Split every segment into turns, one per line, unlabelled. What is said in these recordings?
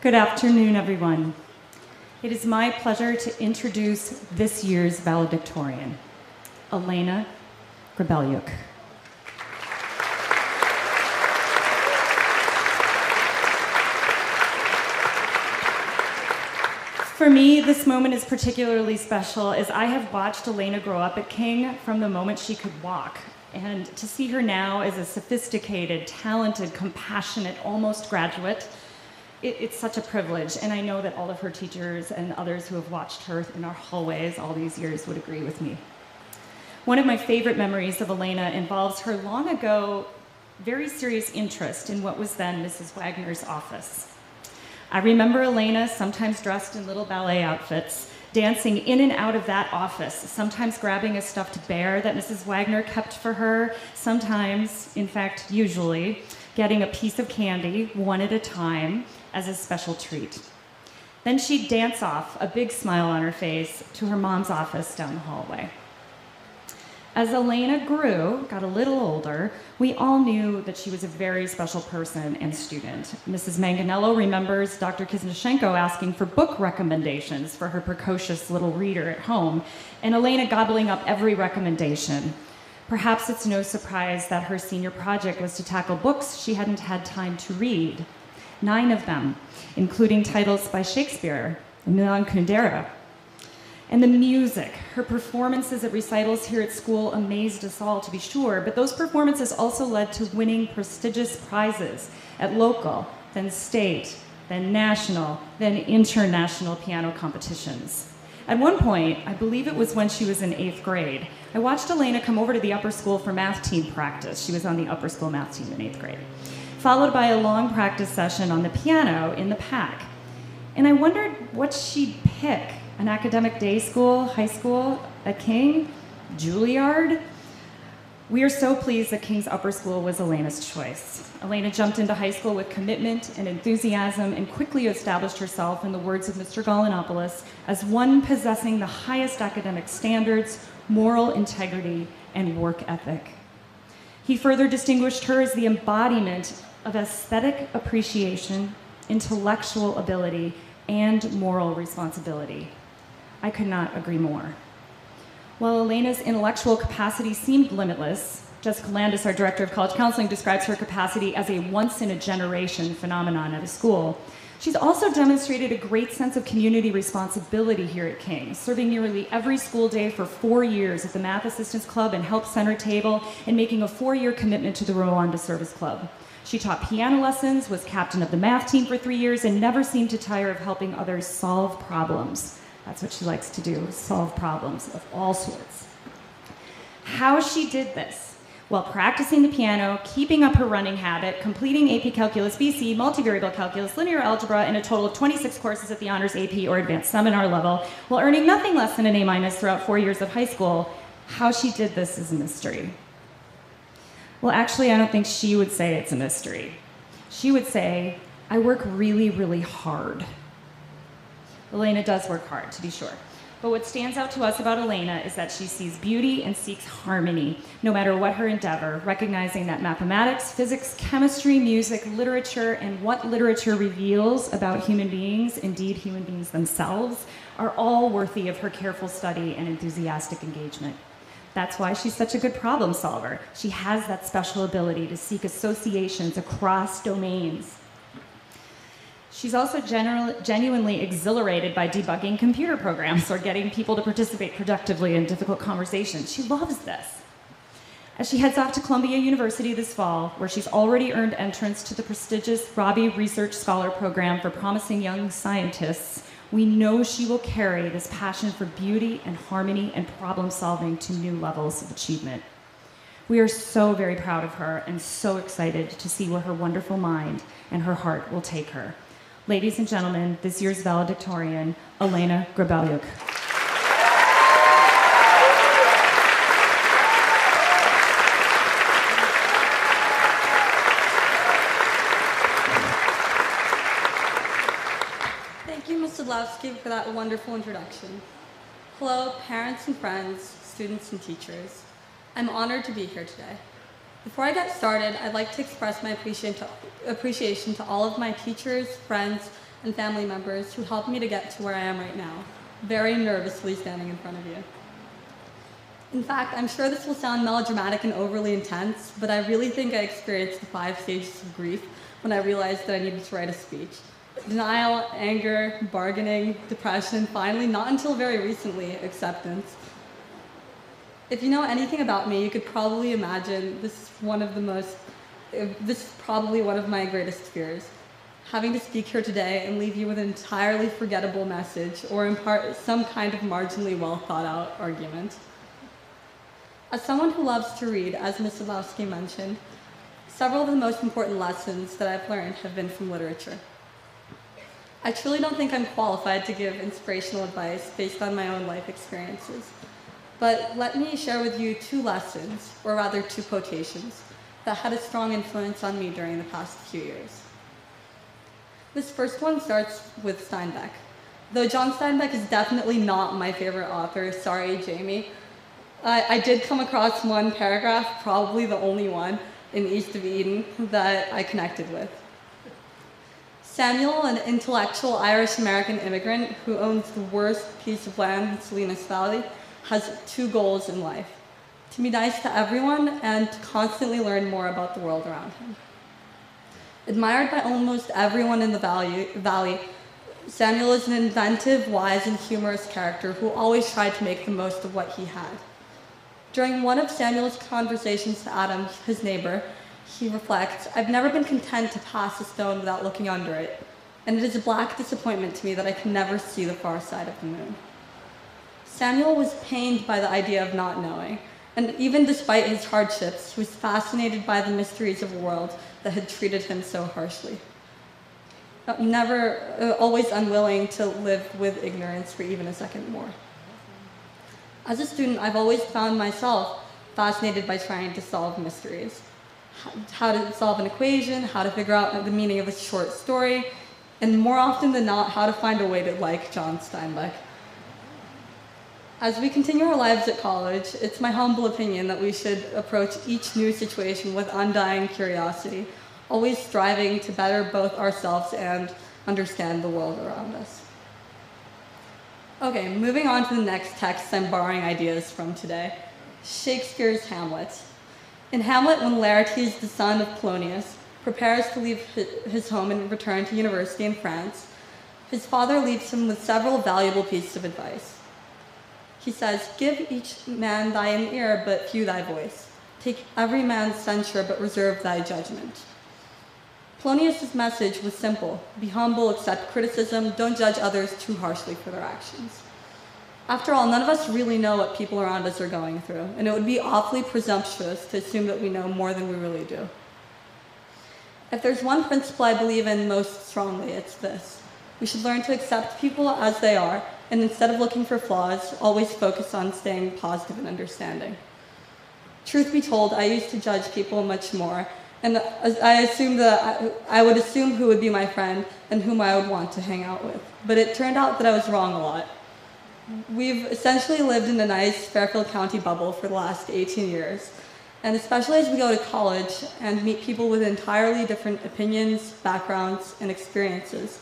Good afternoon, everyone. It is my pleasure to introduce this year's valedictorian, Elena Gribelyuk. For me, this moment is particularly special as I have watched Elena grow up at King from the moment she could walk. And to see her now as a sophisticated, talented, compassionate, almost graduate, it's such a privilege. And I know that all of her teachers and others who have watched her in our hallways all these years would agree with me. One of my favorite memories of Elena involves her long ago, very serious interest in what was then Mrs. Wagner's office. I remember Elena, sometimes dressed in little ballet outfits, dancing in and out of that office, sometimes grabbing a stuffed bear that Mrs. Wagner kept for her, sometimes, in fact, usually, getting a piece of candy, one at a time, as a special treat. Then she'd dance off, a big smile on her face, to her mom's office down the hallway. As Elena grew, got a little older, we all knew that she was a very special person and student. Mrs. Manganello remembers Dr. Kisnashenko asking for book recommendations for her precocious little reader at home, and Elena gobbling up every recommendation. Perhaps it's no surprise that her senior project was to tackle books she hadn't had time to read. 9 of them, including titles by Shakespeare and Milan Kundera. And the music, her performances at recitals here at school amazed us all, to be sure, but those performances also led to winning prestigious prizes at local, then state, then national, then international piano competitions. At one point, I believe it was when she was in 8th grade, I watched Elena come over to the upper school for math team practice. She was on the upper school math team in 8th grade, followed by a long practice session on the piano in the PAC. And I wondered what she'd pick. An academic day school, high school, at King, Juilliard. We are so pleased that King's upper school was Elena's choice. Elena jumped into high school with commitment and enthusiasm and quickly established herself, in the words of Mr. Gallinopoulos, as one possessing the highest academic standards, moral integrity, and work ethic. He further distinguished her as the embodiment of aesthetic appreciation, intellectual ability, and moral responsibility. I could not agree more. While Elena's intellectual capacity seemed limitless, Jessica Landis, our director of college counseling, describes her capacity as a once-in-a-generation phenomenon at a school. She's also demonstrated a great sense of community responsibility here at King, serving nearly every school day for 4 years at the Math Assistance Club and Help Center table, and making a 4-year commitment to the Rwanda Service Club. She taught piano lessons, was captain of the math team for 3 years, and never seemed to tire of helping others solve problems. That's what she likes to do, solve problems of all sorts. How she did this? While practicing the piano, keeping up her running habit, completing AP Calculus BC, multivariable calculus, linear algebra, and a total of 26 courses at the honors AP or advanced seminar level, while earning nothing less than an A- throughout 4 years of high school. How she did this is a mystery. Well, actually, I don't think she would say it's a mystery. She would say, I work really, really hard. Elena does work hard, to be sure. But what stands out to us about Elena is that she sees beauty and seeks harmony, no matter what her endeavor, recognizing that mathematics, physics, chemistry, music, literature, and what literature reveals about human beings, indeed human beings themselves, are all worthy of her careful study and enthusiastic engagement. That's why she's such a good problem solver. She has that special ability to seek associations across domains. She's also genuinely exhilarated by debugging computer programs or getting people to participate productively in difficult conversations. She loves this. As she heads off to Columbia University this fall, where she's already earned entrance to the prestigious Robbie Research Scholar Program for promising young scientists, we know she will carry this passion for beauty and harmony and problem solving to new levels of achievement. We are so very proud of her and so excited to see where her wonderful mind and her heart will take her. Ladies and gentlemen, this year's valedictorian, Elena Gribelyuk.
Thank you, Ms. Sadlowski, for that wonderful introduction. Hello, parents and friends, students and teachers. I'm honored to be here today. Before I get started, I'd like to express my appreciation to all of my teachers, friends, and family members who helped me to get to where I am right now, very nervously standing in front of you. In fact, I'm sure this will sound melodramatic and overly intense, but I really think I experienced the 5 stages of grief when I realized that I needed to write a speech. Denial, anger, bargaining, depression, and finally, not until very recently, acceptance. If you know anything about me, you could probably imagine this is probably one of my greatest fears. Having to speak here today and leave you with an entirely forgettable message or impart some kind of marginally well thought out argument. As someone who loves to read, as Ms. Sadlowski mentioned, several of the most important lessons that I've learned have been from literature. I truly don't think I'm qualified to give inspirational advice based on my own life experiences, but let me share with you 2 lessons, or rather 2 quotations, that had a strong influence on me during the past few years. This first one starts with Steinbeck. Though John Steinbeck is definitely not my favorite author, sorry Jamie, I did come across one paragraph, probably the only one, in East of Eden that I connected with. Samuel, an intellectual Irish-American immigrant who owns the worst piece of land in Salinas Valley, has 2 goals in life: to be nice to everyone and to constantly learn more about the world around him. Admired by almost everyone in the valley, Samuel is an inventive, wise, and humorous character who always tried to make the most of what he had. During one of Samuel's conversations to Adam, his neighbor, he reflects, "I've never been content to pass a stone without looking under it, and it is a black disappointment to me that I can never see the far side of the moon." Samuel was pained by the idea of not knowing, and even despite his hardships, he was fascinated by the mysteries of a world that had treated him so harshly. Always unwilling to live with ignorance for even a second more. As a student, I've always found myself fascinated by trying to solve mysteries. How to solve an equation, how to figure out the meaning of a short story, and more often than not, how to find a way to like John Steinbeck. As we continue our lives at college, it's my humble opinion that we should approach each new situation with undying curiosity, always striving to better both ourselves and understand the world around us. Okay, moving on to the next text I'm borrowing ideas from today, Shakespeare's Hamlet. In Hamlet, when Laertes, the son of Polonius, prepares to leave his home and return to university in France, his father leaves him with several valuable pieces of advice. He says, "Give each man thine ear, but few thy voice. Take every man's censure, but reserve thy judgment." Polonius' message was simple: be humble, accept criticism, don't judge others too harshly for their actions. After all, none of us really know what people around us are going through, and it would be awfully presumptuous to assume that we know more than we really do. If there's one principle I believe in most strongly, it's this: we should learn to accept people as they are, and instead of looking for flaws, always focus on staying positive and understanding. Truth be told, I used to judge people much more, and I would assume who would be my friend and whom I would want to hang out with. But it turned out that I was wrong a lot. We've essentially lived in a nice Fairfield County bubble for the last 18 years, and especially as we go to college and meet people with entirely different opinions, backgrounds, and experiences,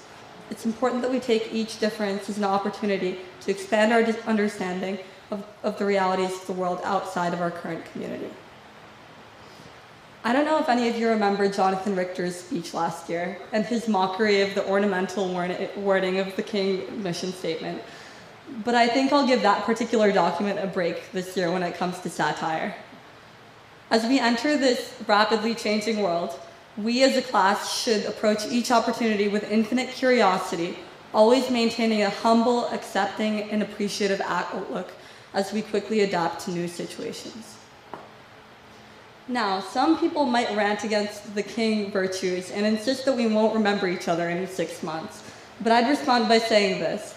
it's important that we take each difference as an opportunity to expand our understanding of the realities of the world outside of our current community. I don't know if any of you remember Jonathan Richter's speech last year and his mockery of the ornamental wording of the King mission statement, but I think I'll give that particular document a break this year when it comes to satire. As we enter this rapidly changing world, we as a class should approach each opportunity with infinite curiosity, always maintaining a humble, accepting, and appreciative outlook as we quickly adapt to new situations. Now, some people might rant against the King virtues and insist that we won't remember each other in 6 months, but I'd respond by saying this: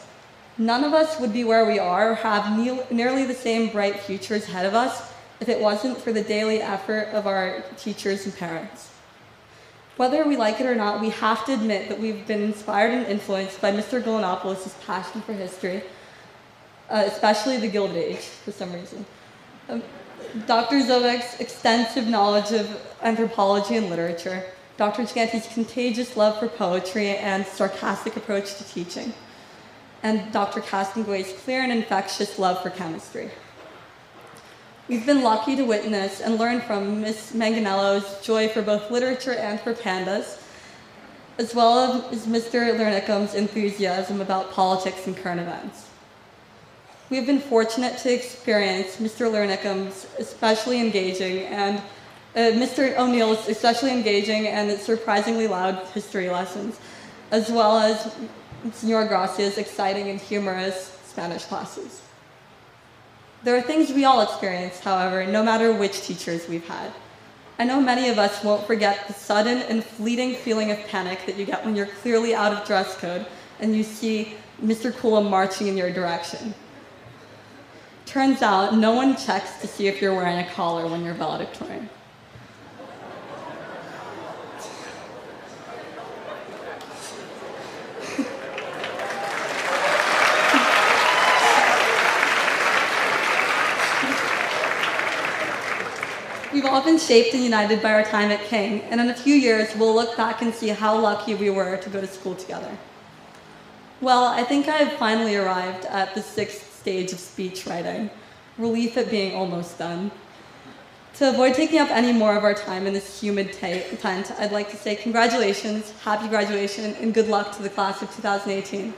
none of us would be where we are or have nearly the same bright futures ahead of us if it wasn't for the daily effort of our teachers and parents. Whether we like it or not, we have to admit that we've been inspired and influenced by Mr. Golanopoulos' passion for history, especially the Gilded Age, for some reason. Dr. Zovek's extensive knowledge of anthropology and literature, Dr. Giganti's contagious love for poetry and sarcastic approach to teaching, and Dr. Castonguay's clear and infectious love for chemistry. We've been lucky to witness and learn from Ms. Manganello's joy for both literature and for pandas, as well as Mr. Lernickum's enthusiasm about politics and current events. We have been fortunate to experience Mr. Lernickum's especially engaging and Mr. O'Neill's especially engaging and surprisingly loud history lessons, as well as Senor Gracia's exciting and humorous Spanish classes. There are things we all experience, however, no matter which teachers we've had. I know many of us won't forget the sudden and fleeting feeling of panic that you get when you're clearly out of dress code and you see Mr. Coolum marching in your direction. Turns out, no one checks to see if you're wearing a collar when you're valedictorian. We've all been shaped and united by our time at King, and in a few years, we'll look back and see how lucky we were to go to school together. Well, I think I've finally arrived at the 6th stage of speech writing, relief at being almost done. To avoid taking up any more of our time in this humid tent, I'd like to say congratulations, happy graduation, and good luck to the class of 2018.